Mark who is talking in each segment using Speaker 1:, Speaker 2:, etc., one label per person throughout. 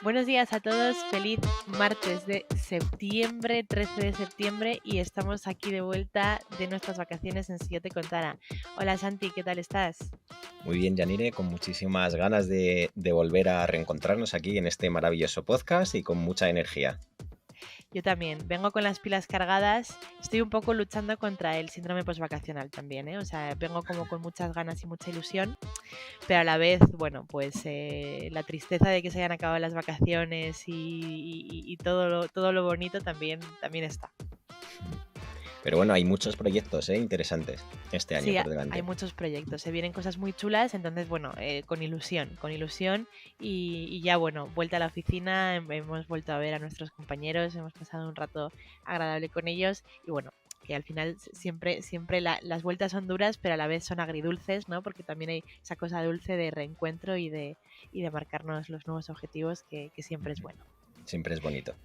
Speaker 1: Buenos días a todos, feliz martes de septiembre, 13 de septiembre, y estamos aquí de vuelta de nuestras vacaciones en Si yo te contara. Hola Santi, ¿qué tal estás?
Speaker 2: Muy bien, Yanire, con muchísimas ganas de volver a reencontrarnos aquí en este maravilloso podcast y con mucha energía.
Speaker 1: Yo también, vengo con las pilas cargadas, estoy un poco luchando contra el síndrome postvacacional también, ¿eh? O sea, vengo como con muchas ganas y mucha ilusión, pero a la vez, bueno, pues la tristeza de que se hayan acabado las vacaciones y todo lo bonito también está.
Speaker 2: Pero bueno, hay muchos proyectos interesantes este año
Speaker 1: Sí,
Speaker 2: por
Speaker 1: hay
Speaker 2: delante.
Speaker 1: muchos proyectos, se vienen cosas muy chulas, entonces bueno, con ilusión y ya bueno, vuelta a la oficina, hemos vuelto a ver a nuestros compañeros, hemos pasado un rato agradable con ellos y bueno, que al final siempre las vueltas son duras, pero a la vez son agridulces, ¿no? Porque también hay esa cosa dulce de reencuentro y de marcarnos los nuevos objetivos que siempre es bueno.
Speaker 2: Siempre es bonito.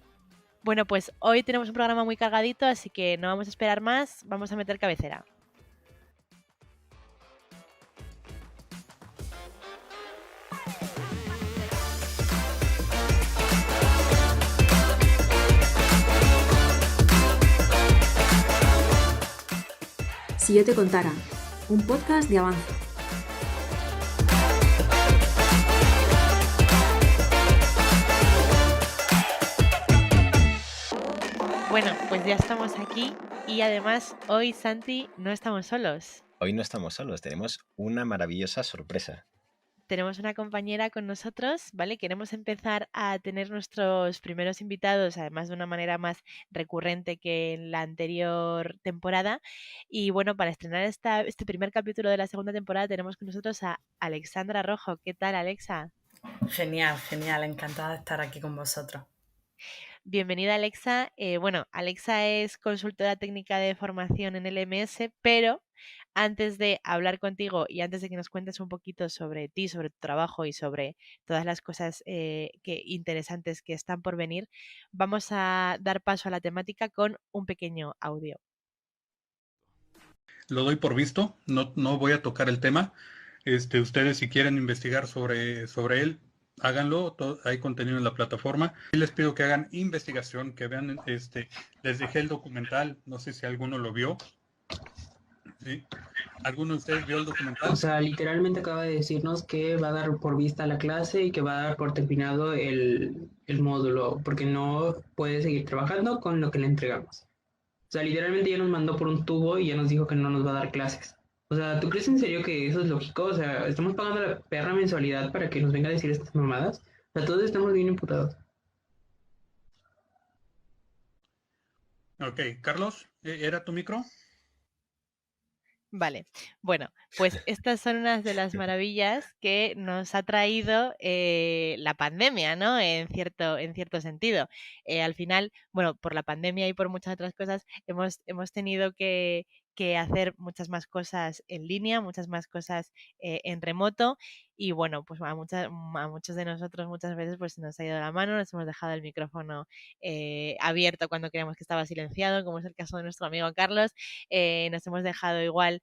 Speaker 1: Bueno, pues hoy tenemos un programa muy cargadito, así que no vamos a esperar más, vamos a meter cabecera.
Speaker 3: Si yo te contara, un podcast de Avanza.
Speaker 1: Bueno, pues ya estamos aquí y además hoy, Santi, no estamos solos.
Speaker 2: Hoy no estamos solos, tenemos una maravillosa sorpresa.
Speaker 1: Tenemos una compañera con nosotros, ¿vale? Queremos empezar a tener nuestros primeros invitados, además de una manera más recurrente que en la anterior temporada. Y bueno, para estrenar este primer capítulo de la segunda temporada tenemos con nosotros a Alexandra Rojo. ¿Qué tal, Alexa?
Speaker 4: Genial, genial, encantada de estar aquí con vosotros.
Speaker 1: Bienvenida, Alexa. Bueno, Alexa es consultora técnica de formación en el MS, pero antes de hablar contigo y antes de que nos cuentes un poquito sobre ti, sobre tu trabajo y sobre todas las cosas interesantes que están por venir, vamos a dar paso a la temática con un pequeño audio.
Speaker 5: Lo doy por visto, no voy a tocar el tema. Ustedes si quieren investigar sobre él, háganlo, hay contenido en la plataforma. Y les pido que hagan investigación, que vean, les dejé el documental, no sé si alguno lo vio. ¿Sí? ¿Alguno de ustedes vio el documental?
Speaker 6: O sea, literalmente acaba de decirnos que va a dar por vista la clase y que va a dar por terminado el módulo, porque no puede seguir trabajando con lo que le entregamos. O sea, literalmente ya nos mandó por un tubo y ya nos dijo que no nos va a dar clases. O sea, ¿tú crees en serio que eso es lógico? O sea, estamos pagando la perra mensualidad para que nos venga a decir estas mamadas. O sea, todos estamos bien imputados.
Speaker 5: Ok, Carlos, ¿era tu micro?
Speaker 1: Vale, bueno, pues estas son unas de las maravillas que nos ha traído la pandemia, ¿no? En cierto sentido. Al final, bueno, por la pandemia y por muchas otras cosas, hemos tenido que hacer muchas más cosas en línea, muchas más cosas en remoto. Y bueno, pues a muchos de nosotros muchas veces pues se nos ha ido la mano, nos hemos dejado el micrófono abierto cuando creíamos que estaba silenciado, como es el caso de nuestro amigo Carlos. Nos hemos dejado igual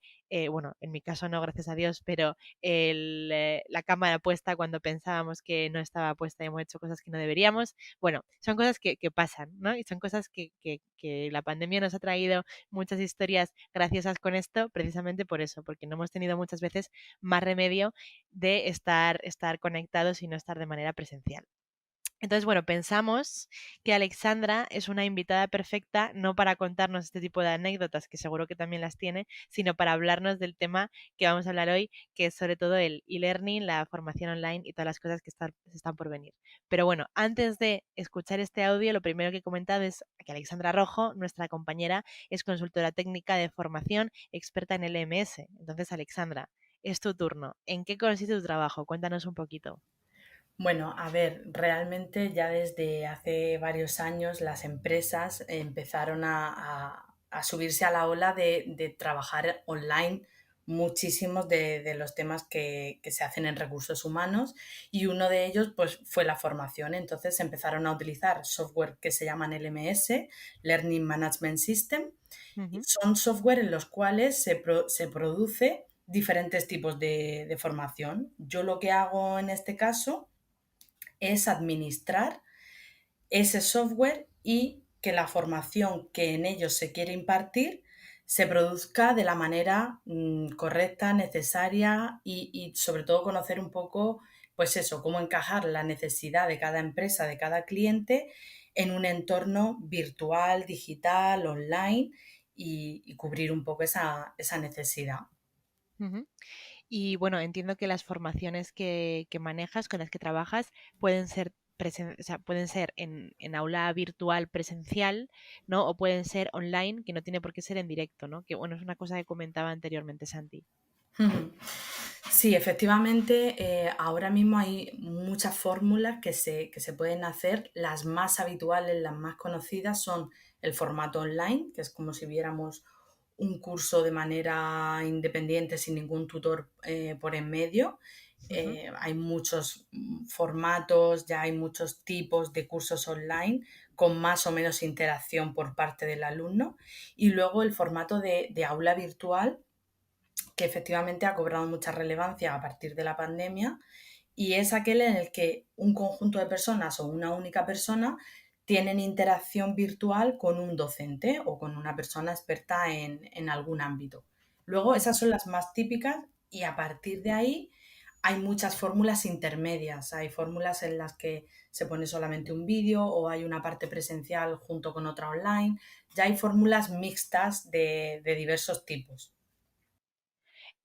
Speaker 1: bueno, en mi caso no, gracias a Dios, pero la cámara puesta cuando pensábamos que no estaba puesta y hemos hecho cosas que no deberíamos. Bueno, son cosas que pasan, ¿no? Y son cosas que la pandemia nos ha traído muchas historias graciosas con esto, precisamente por eso, porque no hemos tenido muchas veces más remedio de estar conectados y no estar de manera presencial. Entonces, bueno, pensamos que Alexandra es una invitada perfecta no para contarnos este tipo de anécdotas, que seguro que también las tiene, sino para hablarnos del tema que vamos a hablar hoy, que es sobre todo el e-learning, la formación online y todas las cosas que están por venir. Pero bueno, antes de escuchar este audio, lo primero que he comentado es que Alexandra Rojo, nuestra compañera, es consultora técnica de formación, experta en LMS. Entonces, Alexandra, es tu turno. ¿En qué consiste tu trabajo? Cuéntanos un poquito.
Speaker 4: Bueno, a ver, realmente ya desde hace varios años las empresas empezaron a subirse a la ola de trabajar online muchísimos de los temas que se hacen en recursos humanos, y uno de ellos pues, fue la formación. Entonces empezaron a utilizar software que se llaman LMS, Learning Management System.
Speaker 1: Ujú,
Speaker 4: Son software en los cuales se produce diferentes tipos de formación. Yo lo que hago en este caso es administrar ese software y que la formación que en ellos se quiere impartir se produzca de la manera correcta, necesaria, y sobre todo conocer un poco, pues eso, cómo encajar la necesidad de cada empresa, de cada cliente en un entorno virtual, digital, online, y cubrir un poco esa necesidad.
Speaker 1: ujú. Y bueno, entiendo que las formaciones que manejas, con las que trabajas, pueden ser o sea, pueden ser en aula virtual presencial, ¿no? O pueden ser online, que no tiene por qué ser en directo, ¿no? Que bueno, es una cosa que comentaba anteriormente Santi.
Speaker 4: Ujú. Sí, efectivamente, ahora mismo hay muchas fórmulas que se pueden hacer. Las más habituales, las más conocidas son el formato online, que es como si viéramos un curso de manera independiente sin ningún tutor por en medio.
Speaker 1: Ujú,
Speaker 4: Hay muchos formatos, ya hay muchos tipos de cursos online con más o menos interacción por parte del alumno. Y luego el formato de aula virtual, que efectivamente ha cobrado mucha relevancia a partir de la pandemia, y es aquel en el que un conjunto de personas o una única persona tienen interacción virtual con un docente o con una persona experta en algún ámbito. Luego, esas
Speaker 1: ujú.
Speaker 4: son las más típicas, y a partir de ahí hay muchas fórmulas intermedias. Hay fórmulas en las que se pone solamente un vídeo o hay una parte presencial junto con otra online. Ya hay fórmulas mixtas de diversos tipos.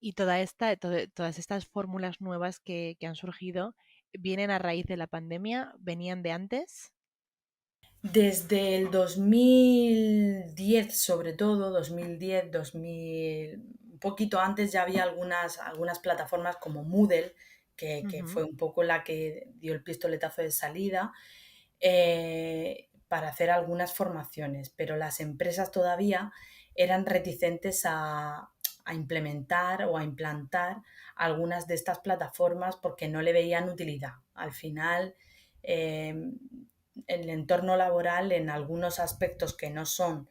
Speaker 1: Y todas estas fórmulas nuevas que han surgido, ¿vienen a raíz de la pandemia? ¿Venían de antes?
Speaker 4: Desde el 2010, sobre todo, 2010, 2000, un poquito antes ya había algunas plataformas como Moodle, que
Speaker 1: Ujú,
Speaker 4: fue un poco la que dio el pistoletazo de salida para hacer algunas formaciones, pero las empresas todavía eran reticentes a implementar o a implantar algunas de estas plataformas porque no le veían utilidad. Al final, eh, el entorno laboral, en algunos aspectos que no son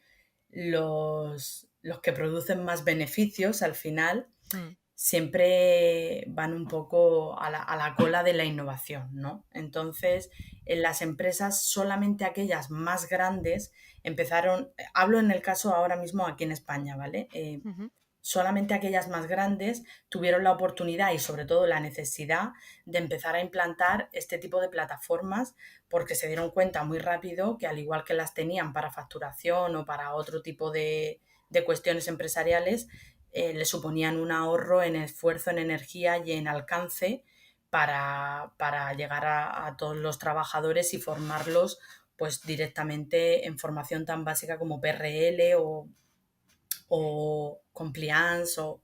Speaker 4: los que producen más beneficios al final,
Speaker 1: mm,
Speaker 4: siempre van un poco a la cola de la innovación, ¿no? Entonces, en las empresas, solamente aquellas más grandes empezaron, hablo en el caso ahora mismo aquí en España, ¿vale?
Speaker 1: ujú.
Speaker 4: Solamente aquellas más grandes tuvieron la oportunidad y sobre todo la necesidad de empezar a implantar este tipo de plataformas, porque se dieron cuenta muy rápido que, al igual que las tenían para facturación o para otro tipo de cuestiones empresariales, le suponían un ahorro en esfuerzo, en energía y en alcance para llegar a todos los trabajadores y formarlos pues directamente en formación tan básica como PRL o compliance, o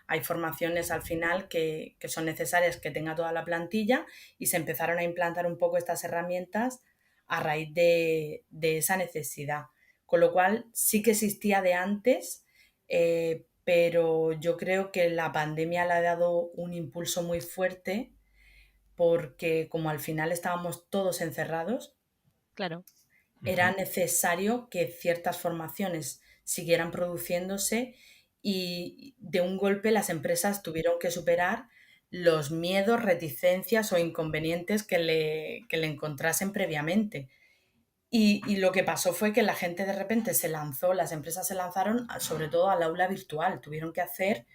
Speaker 4: hay formaciones al final que son necesarias que tenga toda la plantilla, y se empezaron a implantar un poco estas herramientas a raíz de esa necesidad. Con lo cual sí que existía de antes, pero yo creo que la pandemia le ha dado un impulso muy fuerte porque, como al final estábamos todos encerrados,
Speaker 1: Claro.
Speaker 4: era
Speaker 5: Ujú.
Speaker 4: necesario que ciertas formaciones siguieran produciéndose, y de un golpe las empresas tuvieron que superar los miedos, reticencias o inconvenientes que le encontrasen previamente. Y lo que pasó fue que la gente de repente se lanzó, las empresas se lanzaron sobre todo al aula virtual, tuvieron que hacer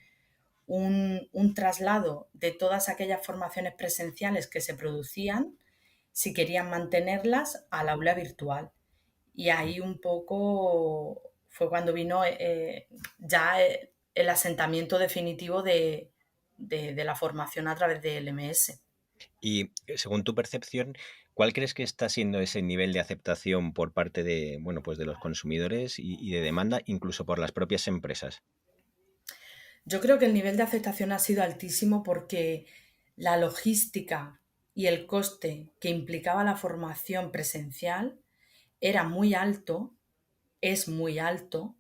Speaker 4: un traslado de todas aquellas formaciones presenciales que se producían, si querían mantenerlas, al aula virtual. Y ahí un poco fue cuando vino ya el asentamiento definitivo de la formación a través de LMS.
Speaker 2: Y según tu percepción, ¿cuál crees que está siendo ese nivel de aceptación por parte de, bueno, pues de los consumidores y de demanda, incluso por las propias empresas?
Speaker 4: Yo creo que el nivel de aceptación ha sido altísimo porque la logística y el coste que implicaba la formación presencial era muy alto, es muy alto,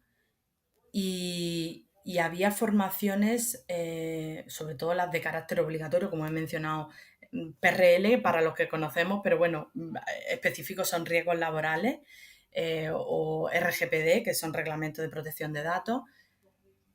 Speaker 4: y había formaciones, sobre todo las de carácter obligatorio, como he mencionado, PRL para los que conocemos, pero bueno, específicos son riesgos laborales, o RGPD, que son reglamentos de protección de datos,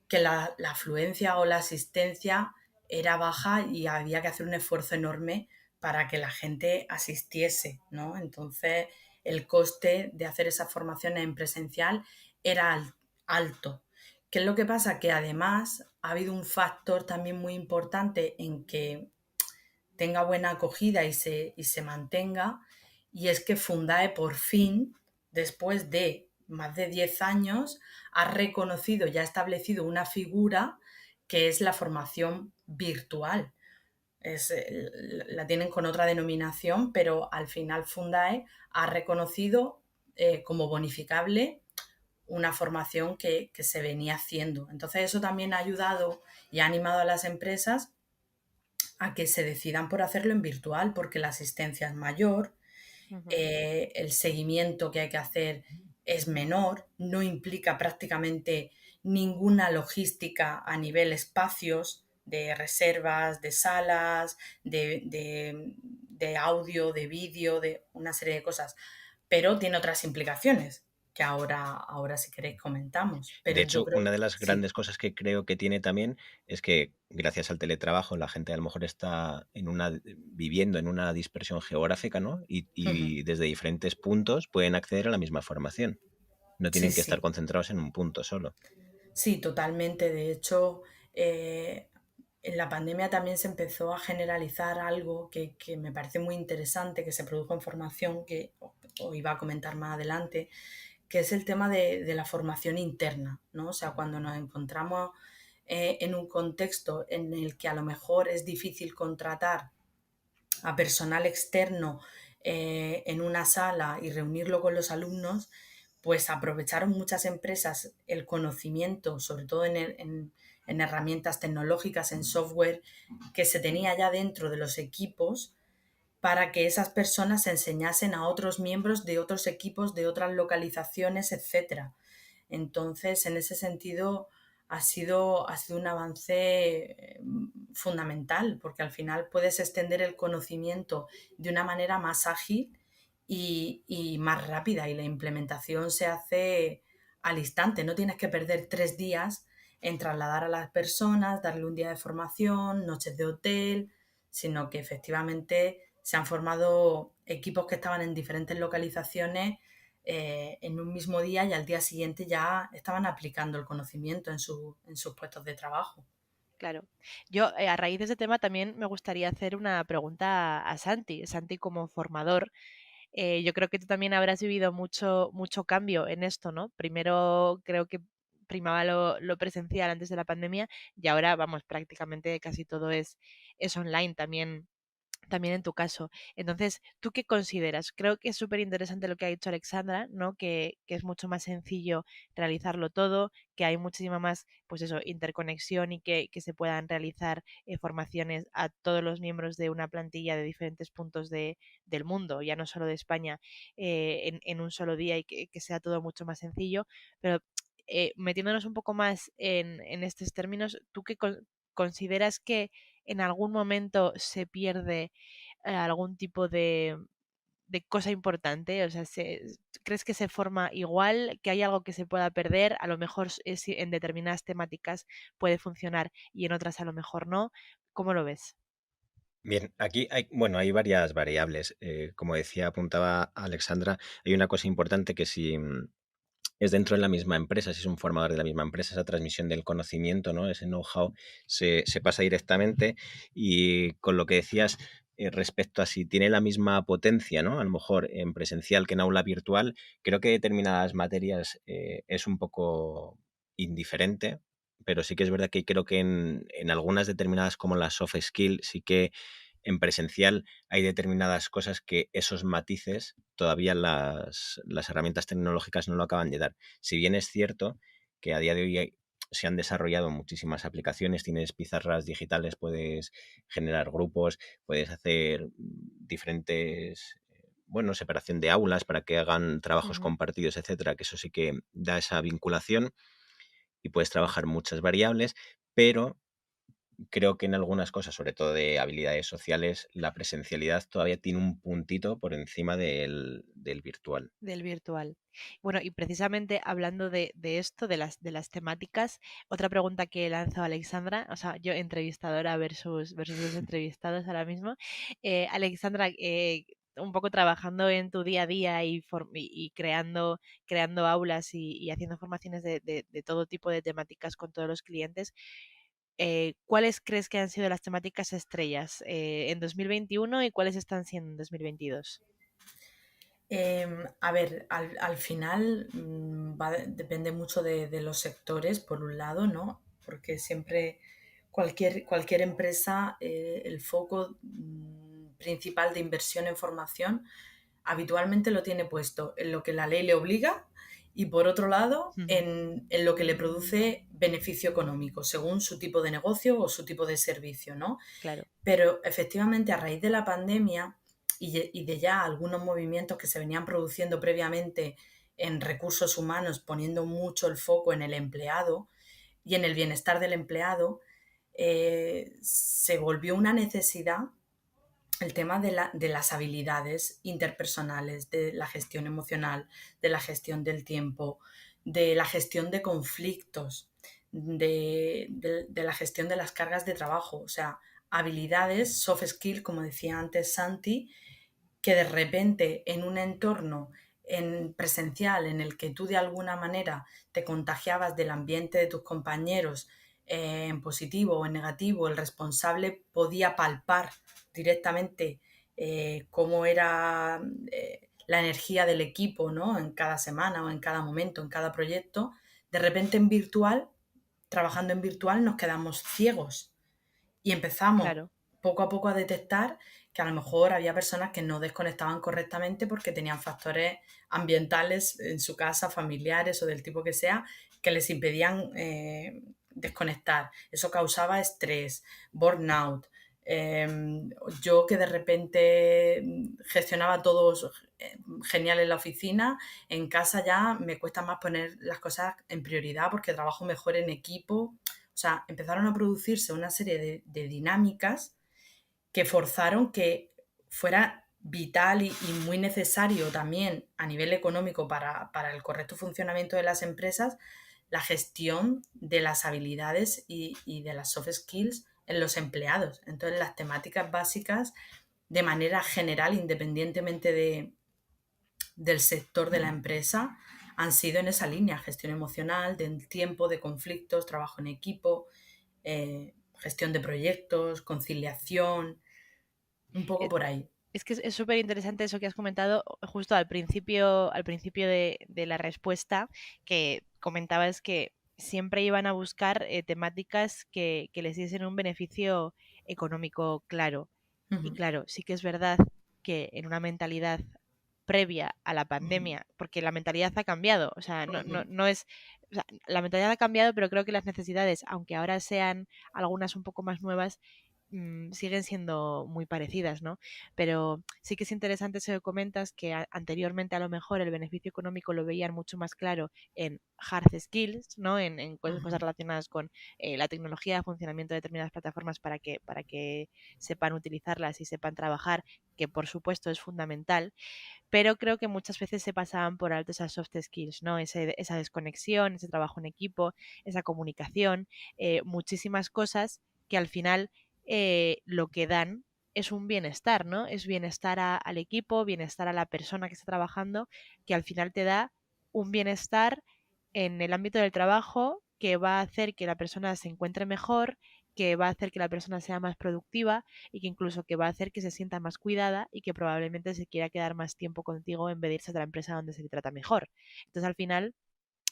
Speaker 4: que la afluencia o la asistencia era baja y había que hacer un esfuerzo enorme para que la gente asistiese, ¿no? Entonces, el coste de hacer esas formaciones en presencial era alto. ¿Qué es lo que pasa? Que además ha habido un factor también muy importante en que tenga buena acogida y se mantenga, y es que Fundae por fin, después de más de 10 años, ha reconocido y ha establecido una figura que es la formación virtual. La tienen con otra denominación, pero al final Fundae ha reconocido como bonificable una formación que se venía haciendo. Entonces eso también ha ayudado y ha animado a las empresas a que se decidan por hacerlo en virtual, porque la asistencia es mayor, el seguimiento que hay que hacer es menor, no implica prácticamente ninguna logística a nivel espacios de reservas, de salas, de audio, de vídeo, de una serie de cosas, pero tiene otras implicaciones que ahora si queréis comentamos.
Speaker 2: De
Speaker 4: Pero yo
Speaker 2: hecho,
Speaker 4: creo,
Speaker 2: una de las
Speaker 4: sí.
Speaker 2: grandes cosas que creo que tiene también es que gracias al teletrabajo la gente a lo mejor está viviendo en una dispersión geográfica, ¿no? Y desde diferentes puntos pueden acceder a la misma formación. No
Speaker 4: Sí,
Speaker 2: tienen que estar
Speaker 4: sí.
Speaker 2: concentrados en un punto solo.
Speaker 4: Sí, totalmente. De hecho, en la pandemia también se empezó a generalizar algo que me parece muy interesante, que se produjo en formación, que os iba a comentar más adelante, que es el tema de la formación interna, ¿no? O sea, cuando nos encontramos en un contexto en el que a lo mejor es difícil contratar a personal externo en una sala y reunirlo con los alumnos, pues aprovecharon muchas empresas el conocimiento, sobre todo en herramientas tecnológicas, en software que se tenía ya dentro de los equipos, para que esas personas enseñasen a otros miembros de otros equipos, de otras localizaciones, etcétera. Entonces, en ese sentido, ha sido un avance fundamental, porque al final puedes extender el conocimiento de una manera más ágil y más rápida, y la implementación se hace al instante. No tienes que perder 3 días en trasladar a las personas, darle un día de formación, noches de hotel, sino que efectivamente se han formado equipos que estaban en diferentes localizaciones en un mismo día, y al día siguiente ya estaban aplicando el conocimiento en sus puestos de trabajo.
Speaker 1: Claro. Yo, a raíz de ese tema, también me gustaría hacer una pregunta a Santi. Santi, como formador, yo creo que tú también habrás vivido mucho cambio en esto, ¿no? Primero creo que primaba lo presencial antes de la pandemia, y ahora, vamos, prácticamente casi todo es online también en tu caso. Entonces, ¿tú qué consideras? Creo que es súper interesante lo que ha dicho Alexandra, ¿no? Que es mucho más sencillo realizarlo todo, que hay muchísima más, pues eso, interconexión, y que se puedan realizar formaciones a todos los miembros de una plantilla de diferentes puntos del mundo, ya no solo de España, en un solo día, y que sea todo mucho más sencillo. Pero metiéndonos un poco más en estos términos, ¿tú qué consideras que en algún momento se pierde algún tipo de cosa importante? O sea, ¿crees que se forma igual, que hay algo que se pueda perder? A lo mejor en determinadas temáticas puede funcionar y en otras a lo mejor no. ¿Cómo lo ves?
Speaker 2: Bien, aquí hay varias variables. Como decía, apuntaba Alexandra, hay una cosa importante que si es dentro de la misma empresa, si es un formador de la misma empresa, esa transmisión del conocimiento, ¿no? Ese know-how se pasa directamente. Y con lo que decías respecto a si tiene la misma potencia, ¿no? A lo mejor en presencial que en aula virtual, creo que determinadas materias es un poco indiferente, pero sí que es verdad que creo que en algunas determinadas como las soft skills sí que en presencial hay determinadas cosas que esos matices todavía las herramientas tecnológicas no lo acaban de dar. Si bien es cierto que a día de hoy se han desarrollado muchísimas aplicaciones, tienes pizarras digitales, puedes generar grupos, puedes hacer diferentes, bueno, separación de aulas para que hagan trabajos
Speaker 1: Ujú.
Speaker 2: compartidos, etcétera, que eso sí que da esa vinculación. y puedes trabajar muchas variables, pero creo que en algunas cosas, sobre todo de habilidades sociales, la presencialidad todavía tiene un puntito por encima del virtual.
Speaker 1: Del virtual. Bueno, y precisamente hablando de esto, de las temáticas, otra pregunta que lanzó Alexandra, o sea, yo entrevistadora versus los entrevistados ahora mismo. Alexandra, un poco trabajando en tu día a día y creando aulas y haciendo formaciones de todo tipo de temáticas con todos los clientes, ¿cuáles crees que han sido las temáticas estrellas en 2021 y cuáles están siendo en 2022?
Speaker 4: A ver, al final depende mucho de los sectores, por un lado, ¿no? Porque siempre cualquier empresa, el foco principal de inversión en formación habitualmente lo tiene puesto en lo que la ley le obliga y por otro lado
Speaker 1: Ujú.
Speaker 4: en lo que le produce beneficio económico, según su tipo de negocio o su tipo de servicio, ¿no?
Speaker 1: Claro,
Speaker 4: Pero efectivamente a raíz de la pandemia y de ya algunos movimientos que se venían produciendo previamente en recursos humanos, poniendo mucho el foco en el empleado y en el bienestar del empleado, se volvió una necesidad el tema de las habilidades interpersonales, de la gestión emocional, de la gestión del tiempo, de la gestión de conflictos, de la gestión de las cargas de trabajo. O sea, habilidades, soft skills, como decía antes Santi, que de repente en un entorno presencial en el que tú de alguna manera te contagiabas del ambiente de tus compañeros, en positivo o en negativo, el responsable podía palpar directamente cómo era la energía del equipo, ¿no? En cada semana o en cada momento, en cada proyecto. De repente en virtual, trabajando en virtual, nos quedamos ciegos y empezamos
Speaker 1: claro.
Speaker 4: poco a poco a detectar que a lo mejor había personas que no desconectaban correctamente porque tenían factores ambientales en su casa, familiares o del tipo que sea, que les impedían desconectar. Eso causaba estrés, burnout. Yo que de repente gestionaba todo genial en la oficina, en casa ya me cuesta más poner las cosas en prioridad porque trabajo mejor en equipo. O sea, empezaron a producirse una serie de dinámicas que forzaron que fuera vital y muy necesario también a nivel económico para el correcto funcionamiento de las empresas la gestión de las habilidades y de las soft skills en los empleados. Entonces, las temáticas básicas, de manera general, independientemente del sector de la empresa, han sido en esa línea: gestión emocional, del tiempo, de conflictos, trabajo en equipo, gestión de proyectos, conciliación, un poco por ahí.
Speaker 1: Es que es súper interesante eso que has comentado justo al principio de la respuesta, que comentabas que siempre iban a buscar temáticas que les diesen un beneficio económico claro. Y
Speaker 4: Ujú,
Speaker 1: claro, sí que es verdad que en una mentalidad previa a la
Speaker 4: ujú,
Speaker 1: pandemia, porque la mentalidad ha cambiado, o sea,
Speaker 4: ujú.
Speaker 1: no es, o sea, la mentalidad ha cambiado, pero creo que las necesidades, aunque ahora sean algunas un poco más nuevas, siguen siendo muy parecidas, ¿no? Pero sí que es interesante eso que comentas, que anteriormente a lo mejor el beneficio económico lo veían mucho más claro en hard skills, ¿no? En cosas
Speaker 4: Ujú.
Speaker 1: relacionadas con la tecnología, funcionamiento de determinadas plataformas para que sepan utilizarlas y sepan trabajar, que por supuesto es fundamental, pero creo que muchas veces se pasaban por alto esas soft skills, ¿no? Esa desconexión, ese trabajo en equipo, esa comunicación, muchísimas cosas que al final lo que dan es un bienestar, ¿no? Es bienestar al equipo, bienestar a la persona que está trabajando, que al final te da un bienestar en el ámbito del trabajo que va a hacer que la persona se encuentre mejor, que va a hacer que la persona sea más productiva y que incluso que va a hacer que se sienta más cuidada y que probablemente se quiera quedar más tiempo contigo en vez de irse a otra empresa donde se le trata mejor. Entonces al final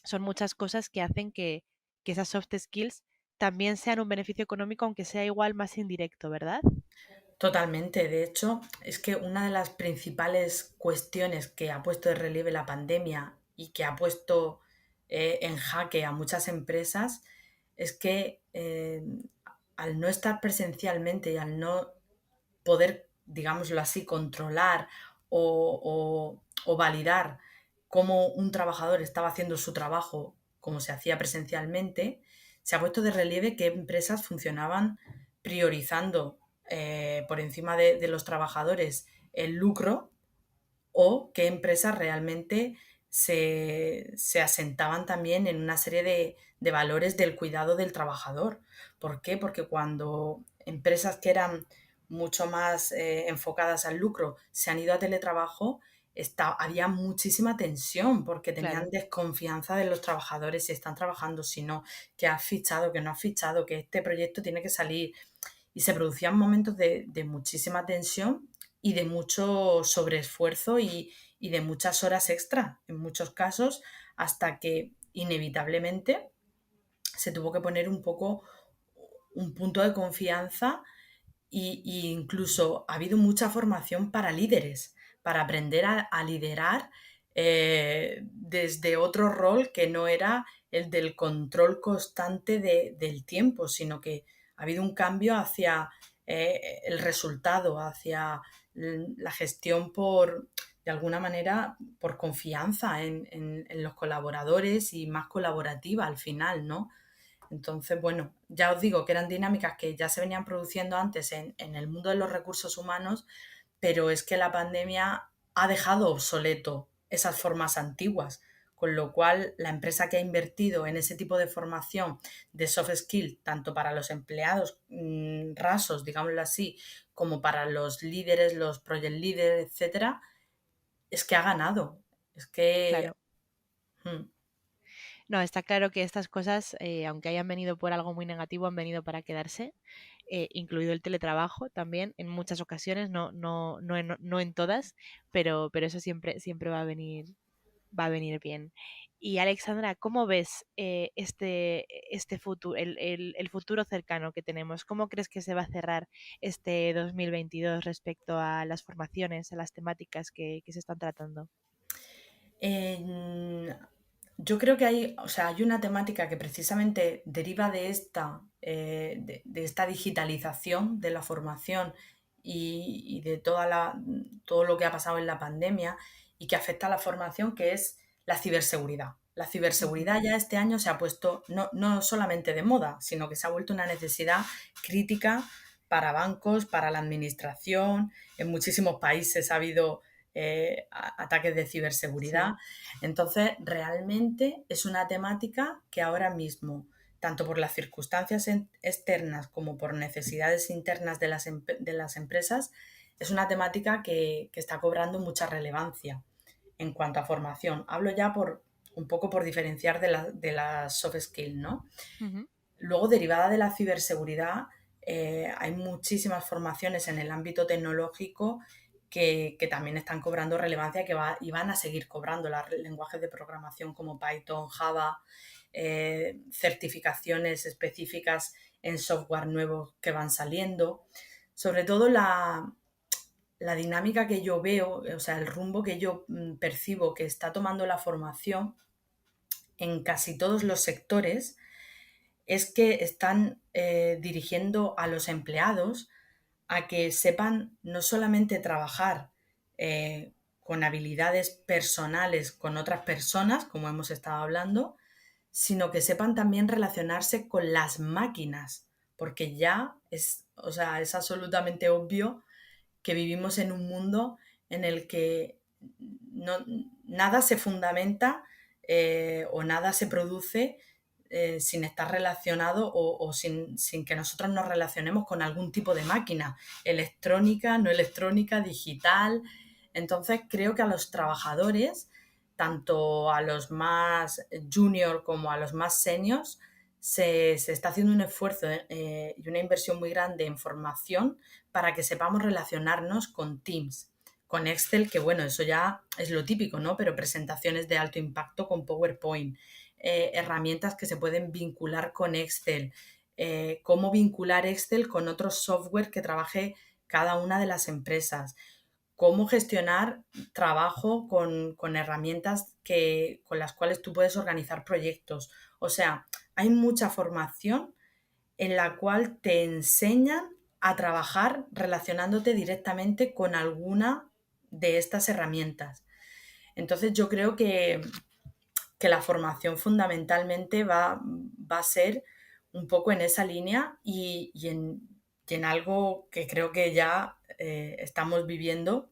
Speaker 1: son muchas cosas que hacen que esas soft skills también sean un beneficio económico, aunque sea igual más indirecto, ¿verdad?
Speaker 4: Totalmente. De hecho, es que una de las principales cuestiones que ha puesto de relieve la pandemia y que ha puesto en jaque a muchas empresas es que al no estar presencialmente y al no poder, digámoslo así, controlar o validar cómo un trabajador estaba haciendo su trabajo como se hacía presencialmente, se ha puesto de relieve qué empresas funcionaban priorizando por encima de los trabajadores el lucro, o qué empresas realmente se asentaban también en una serie de valores del cuidado del trabajador. ¿Por qué? Porque cuando empresas que eran mucho más enfocadas al lucro se han ido a teletrabajo, había muchísima tensión porque tenían
Speaker 1: Claro,
Speaker 4: desconfianza de los trabajadores, si están trabajando, si no, que has fichado, que no has fichado, que este proyecto tiene que salir. Y se producían momentos de muchísima tensión y de mucho sobreesfuerzo y de muchas horas extra, en muchos casos, hasta que inevitablemente se tuvo que poner un poco un punto de confianza y incluso ha habido mucha formación para líderes, para aprender a liderar desde otro rol que no era el del control constante del tiempo, sino que ha habido un cambio hacia el resultado, hacia la gestión de alguna manera, por confianza en los colaboradores y más colaborativa al final, ¿no? Entonces, bueno, ya os digo que eran dinámicas que ya se venían produciendo antes en el mundo de los recursos humanos, pero es que la pandemia ha dejado obsoleto esas formas antiguas, con lo cual la empresa que ha invertido en ese tipo de formación de soft skill, tanto para los empleados rasos, digámoslo así, como para los líderes, los project leaders, etcétera, es que ha ganado. Es que
Speaker 1: claro.
Speaker 4: mm,
Speaker 1: No, está claro que estas cosas, aunque hayan venido por algo muy negativo, han venido para quedarse, incluido el teletrabajo también, en muchas ocasiones, no en todas, pero eso siempre va a venir bien. Y Alexandra, ¿cómo ves este futuro, el futuro cercano que tenemos? ¿Cómo crees que se va a cerrar este 2022 respecto a las formaciones, a las temáticas que se están tratando?
Speaker 4: En- yo creo que hay, o sea, hay una temática que precisamente deriva de esta digitalización de la formación y de todo lo que ha pasado en la pandemia y que afecta a la formación, que es la ciberseguridad. La
Speaker 1: Ujú.
Speaker 4: ciberseguridad ya este año se ha puesto no solamente de moda, sino que se ha vuelto una necesidad crítica para bancos, para la administración. En muchísimos países ha habido ataques de ciberseguridad.
Speaker 1: Sí,
Speaker 4: Entonces, realmente es una temática que ahora mismo, tanto por las circunstancias externas como por necesidades internas de las empresas, es una temática que está cobrando mucha relevancia en cuanto a formación. Hablo ya por un poco por diferenciar de la soft skill, ¿no?
Speaker 1: ujú,
Speaker 4: Luego, derivada de la ciberseguridad, hay muchísimas formaciones en el ámbito tecnológico que también están cobrando relevancia y van a seguir cobrando lenguajes de programación como Python, Java, certificaciones específicas en software nuevos que van saliendo. Sobre todo la dinámica que yo veo, o sea, el rumbo que yo percibo que está tomando la formación en casi todos los sectores es que están dirigiendo a los empleados a que sepan no solamente trabajar con habilidades personales con otras personas, como hemos estado hablando, sino que sepan también relacionarse con las máquinas, porque ya es, o sea, es absolutamente obvio que vivimos en un mundo en el que no, nada se fundamenta o nada se produce sin estar relacionado o sin que nosotros nos relacionemos con algún tipo de máquina, electrónica, no electrónica, digital. Entonces creo que a los trabajadores, tanto a los más junior como a los más seniors, se está haciendo un esfuerzo y una inversión muy grande en formación para que sepamos relacionarnos con Teams, con Excel, que bueno, eso ya es lo típico, ¿no? Pero presentaciones de alto impacto con PowerPoint, herramientas que se pueden vincular con Excel, cómo vincular Excel con otros software que trabaje cada una de las empresas, cómo gestionar trabajo con herramientas con las cuales tú puedes organizar proyectos. O sea, hay mucha formación en la cual te enseñan a trabajar relacionándote directamente con alguna de estas herramientas. Entonces yo creo que la formación fundamentalmente va a ser un poco en esa línea y en algo que creo que ya estamos viviendo,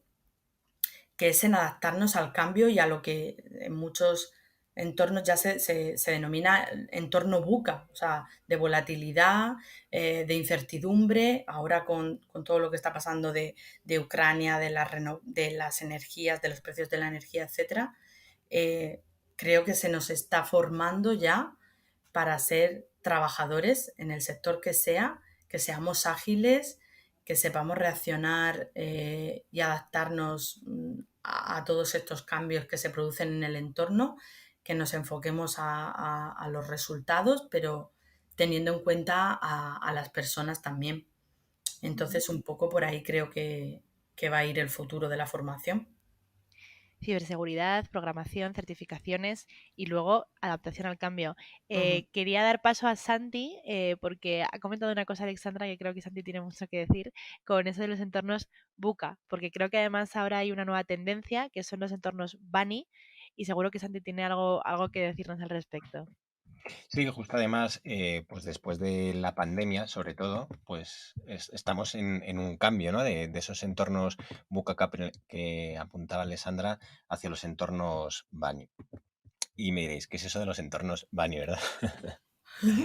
Speaker 4: que es en adaptarnos al cambio y a lo que en muchos entornos ya se denomina entorno VUCA, o sea, de volatilidad, de incertidumbre, ahora con todo lo que está pasando de Ucrania, de las energías, de los precios de la energía, etcétera. Creo que se nos está formando ya para ser trabajadores en el sector que sea, que seamos ágiles, que sepamos reaccionar y adaptarnos a todos estos cambios que se producen en el entorno, que nos enfoquemos a los resultados, pero teniendo en cuenta a las personas también. Entonces, un poco por ahí creo que va a ir el futuro de la formación.
Speaker 1: Ciberseguridad, programación, certificaciones y luego adaptación al cambio. Quería dar paso a Santi porque ha comentado una cosa Alexandra que creo que Santi tiene mucho que decir con eso de los entornos VUCA, porque creo que además ahora hay una nueva tendencia que son los entornos BANI y seguro que Santi tiene algo que decirnos al respecto.
Speaker 2: Sí, justo además, pues después de la pandemia, sobre todo, pues estamos en un cambio, ¿no? De esos entornos VUCA que apuntaba Alessandra hacia los entornos BANI. Y me diréis, ¿qué es eso de los entornos BANI, verdad?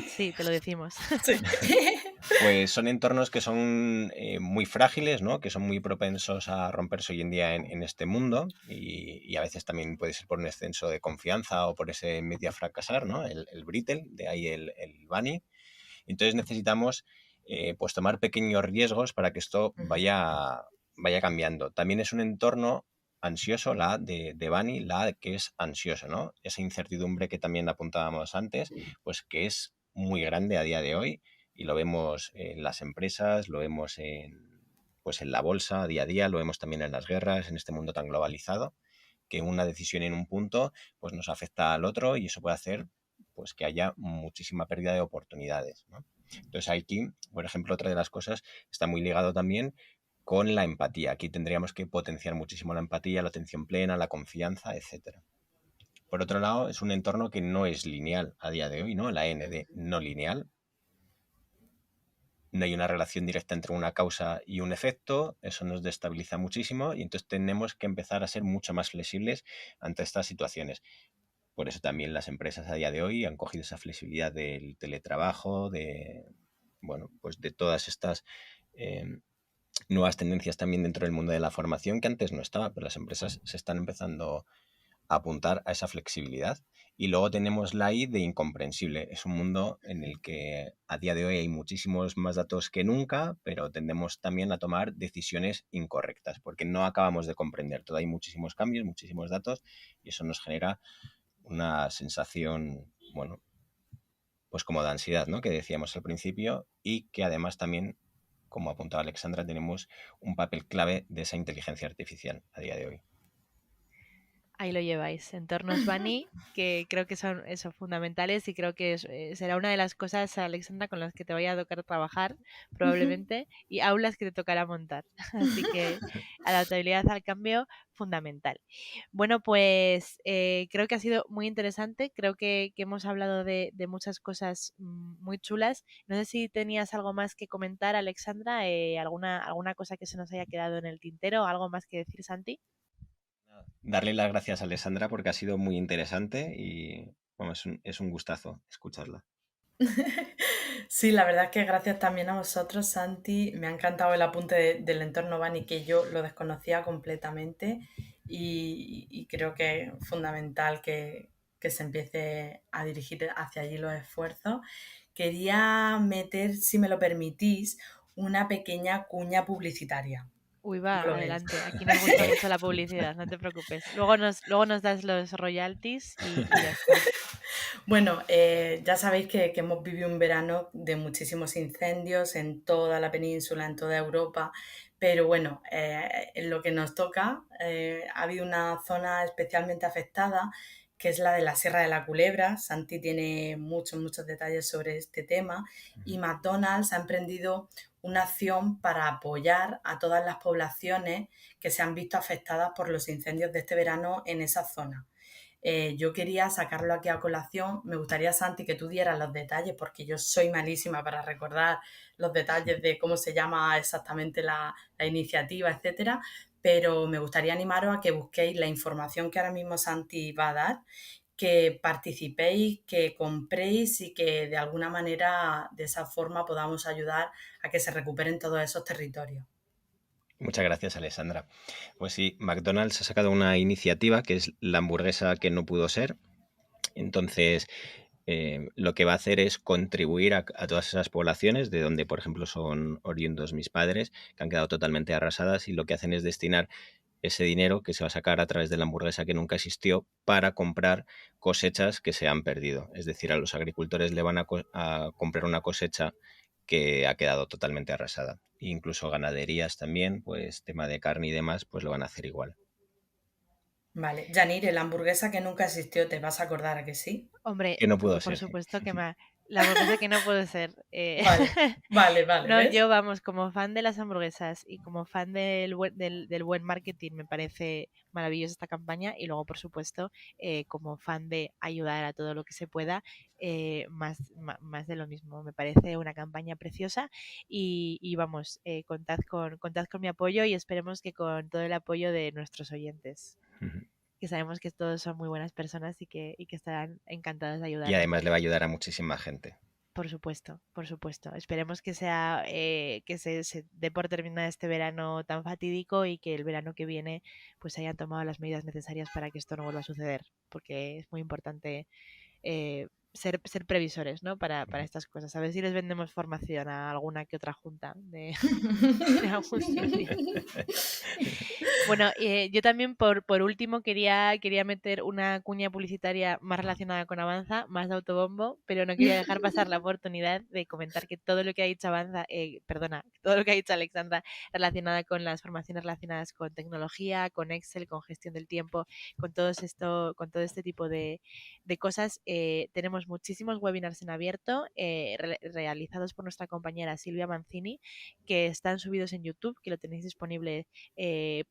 Speaker 1: Sí, te lo decimos.
Speaker 4: Sí.
Speaker 2: Pues son entornos que son muy frágiles, ¿no? Que son muy propensos a romperse hoy en día en este mundo y a veces también puede ser por un exceso de confianza o por ese medio a fracasar, ¿no? El brittle, de ahí el BANI. Entonces necesitamos pues tomar pequeños riesgos para que esto vaya cambiando. También es un entorno ansioso, la A de BANI, la A que es ansioso, ¿no? Esa incertidumbre que también apuntábamos antes, pues que es muy grande a día de hoy y lo vemos en las empresas, lo vemos pues en la bolsa día a día, lo vemos también en las guerras, en este mundo tan globalizado, que una decisión en un punto pues nos afecta al otro y eso puede hacer pues que haya muchísima pérdida de oportunidades, ¿no? Entonces aquí, por ejemplo, otra de las cosas está muy ligado también con la empatía. Aquí tendríamos que potenciar muchísimo la empatía, la atención plena, la confianza, etcétera. Por otro lado, es un entorno que no es lineal a día de hoy, ¿no? La N de no lineal. No hay una relación directa entre una causa y un efecto, eso nos destabiliza muchísimo y entonces tenemos que empezar a ser mucho más flexibles ante estas situaciones. Por eso también las empresas a día de hoy han cogido esa flexibilidad del teletrabajo, bueno, pues de todas estas nuevas tendencias también dentro del mundo de la formación que antes no estaba, pero las empresas se están empezando a apuntar a esa flexibilidad. Y luego tenemos la I de incomprensible. Es un mundo en el que a día de hoy hay muchísimos más datos que nunca, pero tendemos también a tomar decisiones incorrectas porque no acabamos de comprender todo. Hay muchísimos cambios, muchísimos datos y eso nos genera una sensación, bueno, pues como de ansiedad, ¿no? Que decíamos al principio y que además también, como apuntaba Alexandra, tenemos un papel clave de esa inteligencia artificial a día de hoy.
Speaker 1: Ahí lo lleváis, entornos BANI, que creo que son eso, fundamentales y creo que será una de las cosas, Alexandra, con las que te vaya a tocar trabajar probablemente y aulas que te tocará montar. Así que adaptabilidad al cambio, fundamental. Bueno, pues creo que ha sido muy interesante, creo que hemos hablado de muchas cosas muy chulas. No sé si tenías algo más que comentar, Alexandra, alguna cosa que se nos haya quedado en el tintero, algo más que decir, Santi.
Speaker 2: Darle las gracias a Alessandra porque ha sido muy interesante y bueno, es un gustazo escucharla.
Speaker 4: Sí, la verdad es que gracias también a vosotros, Santi. Me ha encantado el apunte del entorno Bani, que yo lo desconocía completamente y creo que es fundamental que se empiece a dirigir hacia allí los esfuerzos. Quería meter, si me lo permitís, una pequeña cuña publicitaria.
Speaker 1: Uy,
Speaker 4: ¿Cómo
Speaker 1: va,
Speaker 4: lo veis?
Speaker 1: adelante. Aquí nos gusta mucho la publicidad, no te preocupes. Luego nos das los royalties y ya está.
Speaker 4: Bueno, ya sabéis que hemos vivido un verano de muchísimos incendios en toda la península, en toda Europa, pero bueno, en lo que nos toca ha habido una zona especialmente afectada, que es la de la Sierra de la Culebra. Santi tiene muchos detalles sobre este tema y McDonald's ha emprendido una acción para apoyar a todas las poblaciones que se han visto afectadas por los incendios de este verano en esa zona. yo quería sacarlo aquí a colación. Me gustaría, Santi, que tú dieras los detalles, porque yo soy malísima para recordar los detalles de cómo se llama exactamente la iniciativa, etcétera, pero me gustaría animaros a que busquéis la información que ahora mismo Santi va a dar, que participéis, que compréis y que de alguna manera, de esa forma, podamos ayudar a que se recuperen todos esos territorios.
Speaker 2: Muchas gracias, Alexandra. Pues sí, McDonald's ha sacado una iniciativa que es la hamburguesa que no pudo ser. Entonces, lo que va a hacer es contribuir a todas esas poblaciones de donde, por ejemplo, son oriundos mis padres, que han quedado totalmente arrasadas, y lo que hacen es destinar ese dinero que se va a sacar a través de la hamburguesa que nunca existió para comprar cosechas que se han perdido. Es decir, a los agricultores le van a comprar una cosecha que ha quedado totalmente arrasada. Incluso ganaderías también, pues tema de carne y demás, pues lo van a hacer igual.
Speaker 4: Vale, Yanire, la hamburguesa que nunca existió, ¿te vas a acordar a que sí?
Speaker 1: Hombre,
Speaker 2: Que no pudo
Speaker 1: por
Speaker 2: ser.
Speaker 1: supuesto que la hamburguesa que no puede ser.
Speaker 4: Vale,
Speaker 1: No,
Speaker 4: ¿ves?
Speaker 1: yo, vamos, como fan de las hamburguesas y como fan del buen marketing, me parece maravillosa esta campaña. Y luego, por supuesto, como fan de ayudar a todo lo que se pueda, más de lo mismo. Me parece una campaña preciosa y vamos, contad con mi apoyo y esperemos que con todo el apoyo de nuestros oyentes, que sabemos que todos son muy buenas personas y que estarán encantados de ayudar.
Speaker 2: Y además le va a ayudar a muchísima gente.
Speaker 1: Por supuesto, por supuesto. Esperemos que sea que se dé por terminar este verano tan fatídico y que el verano que viene pues hayan tomado las medidas necesarias para que esto no vuelva a suceder, porque es muy importante ser previsores, ¿no? Para estas cosas. A ver si les vendemos formación a alguna que otra junta de algún sitio. Bueno, yo también por último quería meter una cuña publicitaria más relacionada con Avanza, más de autobombo, pero no quería dejar pasar la oportunidad de comentar que todo lo que ha dicho todo lo que ha dicho Alexandra relacionada con las formaciones relacionadas con tecnología, con Excel, con gestión del tiempo, con todo este tipo de cosas, tenemos muchísimos webinars en abierto realizados por nuestra compañera Silvia Mancini, que están subidos en YouTube, que lo tenéis disponible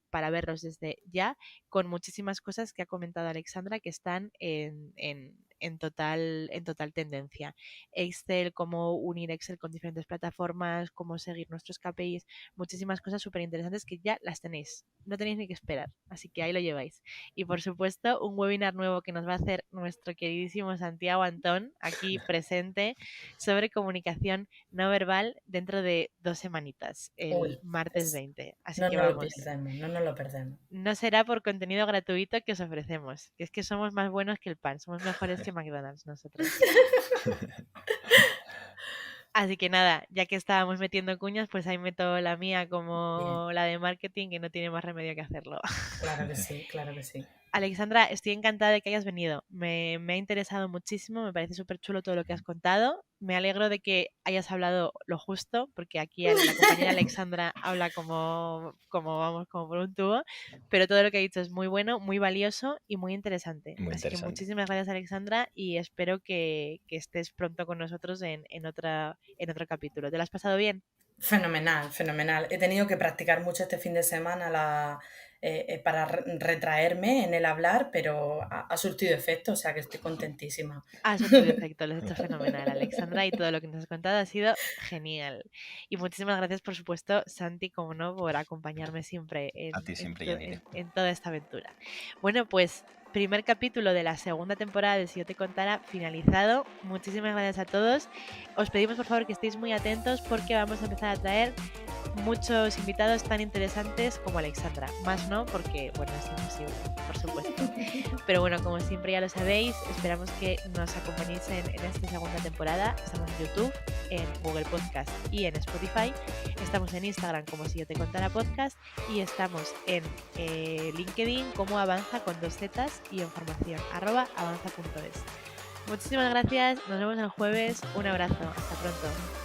Speaker 1: para verlos desde ya, con muchísimas cosas que ha comentado Alexandra que están en total tendencia. Excel, cómo unir Excel con diferentes plataformas, cómo seguir nuestros KPIs, muchísimas cosas súper interesantes que ya las tenéis. No tenéis ni que esperar, así que ahí lo lleváis. Y por supuesto, un webinar nuevo que nos va a hacer nuestro queridísimo Santiago Antón, aquí presente, sobre comunicación no verbal dentro de 2 semanitas, el martes 20. Así que vamos.
Speaker 4: No nos lo perdemos.
Speaker 1: No será por contenido gratuito que os ofrecemos, que es que somos más buenos que el pan, somos mejores que McDonald's nosotros. Así que nada, ya que estábamos metiendo cuñas, pues ahí meto la mía como la de marketing, que no tiene más remedio que hacerlo.
Speaker 4: Claro que sí, claro que sí.
Speaker 1: Alexandra, estoy encantada de que hayas venido. Me ha interesado muchísimo, me parece súper chulo todo lo que has contado. Me alegro de que hayas hablado lo justo, porque aquí la compañera Alexandra habla como por un tubo, pero todo lo que ha dicho es muy bueno, muy valioso y muy interesante. Así que muchísimas gracias, Alexandra, y espero que estés pronto con nosotros en otro capítulo. ¿Te lo has pasado bien?
Speaker 4: Fenomenal, fenomenal. He tenido que practicar mucho este fin de semana para retraerme en el hablar, pero ha surtido efecto, o sea que estoy contentísima.
Speaker 1: Ha surtido efecto, lo has hecho fenomenal, Alexandra, y todo lo que nos has contado ha sido genial. Y muchísimas gracias, por supuesto, Santi, como no, por acompañarme siempre en toda esta aventura. Bueno, pues primer capítulo de la segunda temporada de Si yo te contara finalizado. Muchísimas gracias a todos. Os pedimos por favor que estéis muy atentos porque vamos a empezar a traer muchos invitados tan interesantes como Alexandra. Más no, porque bueno, es imposible, por supuesto. Pero bueno, como siempre ya lo sabéis, esperamos que nos acompañéis en esta segunda temporada. Estamos en YouTube, en Google Podcast y en Spotify. Estamos en Instagram como Si yo te contara podcast y estamos en LinkedIn como Avanza con 2 Zetas y en formación @avanza.es. Muchísimas gracias, nos vemos el jueves, un abrazo, hasta pronto.